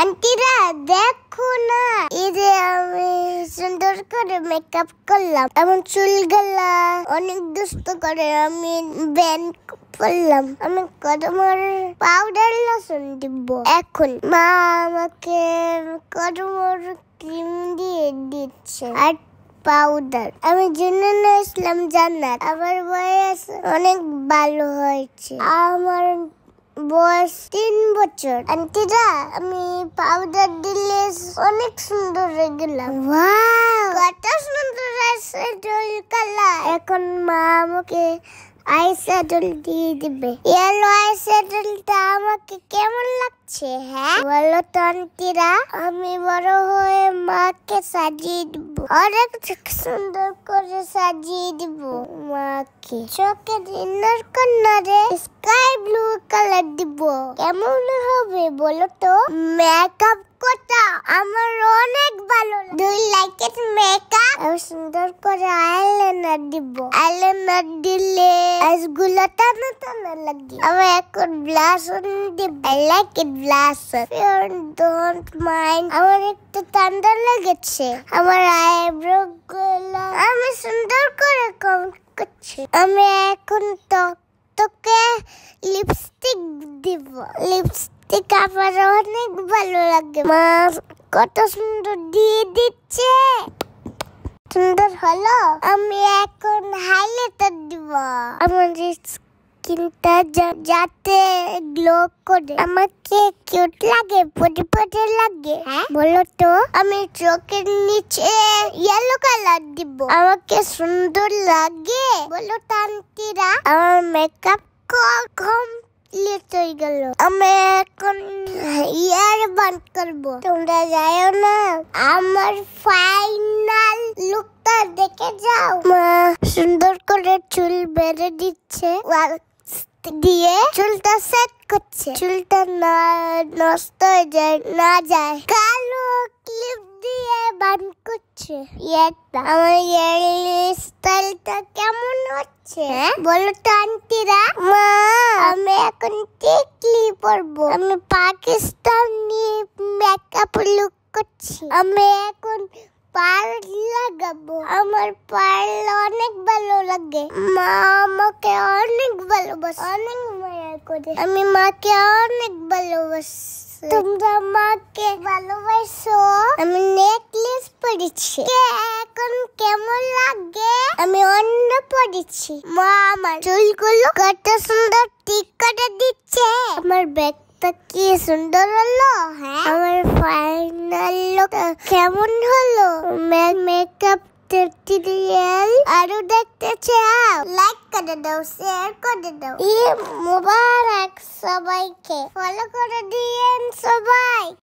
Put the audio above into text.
আন্টিরা দেখো না, এই যে আমি সুন্দর করে মেকআপ করলাম, এমন চুলগুলা অনেক দুষ্ট করে আমি ব্যান্ড করলাম। আমি কদমের পাউডার লোশন দিব। এখন মা আমাকে কদমের ক্রিম দিয়ে দিচ্ছে আর পাউডার। আমি জেনে নিয়েছিলাম জান্নাত। আমার বয়স অনেক ভালো হয়েছে, আমার বয়স 3 বছর। আন্টিরা আমি পাউডার দিলে অনেক সুন্দর হয়ে গেলাম। কত সুন্দর আছে চুল কালার। এখন মা আমাকে আইশ্যাডো দিয়ে দিবে। ইয়েলো আইশ্যাডোটা আমাকে কেমন লাগছে? হ্যাঁ বলো তো আন্টিরা। আমি বড় হয়ে মাকে সাজিয়ে দিব, অনেক সুন্দর করে সাজিয়ে দিব মাকে। চোখের ইনার কর্নারে স্কাই ব্লু কালার দিব। কেমন হবে বলো তো? মেকআপ করতে আমার অনেক ভালো লাগে। Do you like it makeup? আমি সুন্দর করে আইলাইনার দিব। আইলাইনার দিলে আইসগুলো টানা টানা লাগে। আমি এখন ব্লাশার দিব। I like it blusher. You don't mind. আমার একটু ঠান্ডা লেগেছে। আমার আইব্রো গুলো আমি সুন্দর করে কম করছি। আমি এখন তোকে লিপস্টিক দিব। লিপস্টিক আমার অনেক ভালো লাগে। মা কত সুন্দর দিয়ে দিচ্ছে। সুন্দর হলো। আমি এখন হাইলাইটার দিব। আমার স্কিনটা যাতে গ্লো করে আমাকে কিউট লাগে, পটি লাগে। হ্যাঁ বলো তো। আমি চোখের নিচে ইয়েলো কালার দিব। আমাকে সুন্দর লাগে বলো আন্টিরা। আমার মেকআপ কমপ্লিট হয়ে গেল। আমি এখন ইয়ার বান্ড করবো। তোমরা যাও না, আমার ফাইনাল লুকটা দেখে যাও। মা সুন্দর করে চুল বেঁধে দিচ্ছে, দিয়ে চুলটা সেট করছে। চুলটা না নষ্ট হয়ে যায় কালো ক্লিপ দিয়ে বান করছে। আমার স্টাইলটা কেমন হচ্ছে বলো তো আন্টিরা? মা আমি এখন টিকলি পরবো। আমি পাকিস্তানি মেকআপ লুক করছি। আমি এখন পার্ল লাগাবো। আমার পার্ল অনেক ভালো লাগে। মা আমাকে অনেক ভালোবাসে, অনেক মায়া করে। আমি মাকে অনেক ভালোবাসি। তোমরা মাকে ভালোবাসো। আমি নেকলেস পরেছি। এখন কেমন লাগে? আমি অন্য পরেছি। মা আমার চুলগুলো কত সুন্দর ঠিক করে দিচ্ছে। আমার ব্যাগটা কি সুন্দর হলো। হ্যাঁ আমার ফাইনাল লুক কেমন হলো? মেকআপ টিউটোরিয়াল আরো দেখতে চাও? লাইক করে দাও, শেয়ার করে দাও। ঈদ মোবারক সবাইকে। ফলো করে দিয়েন সবাই।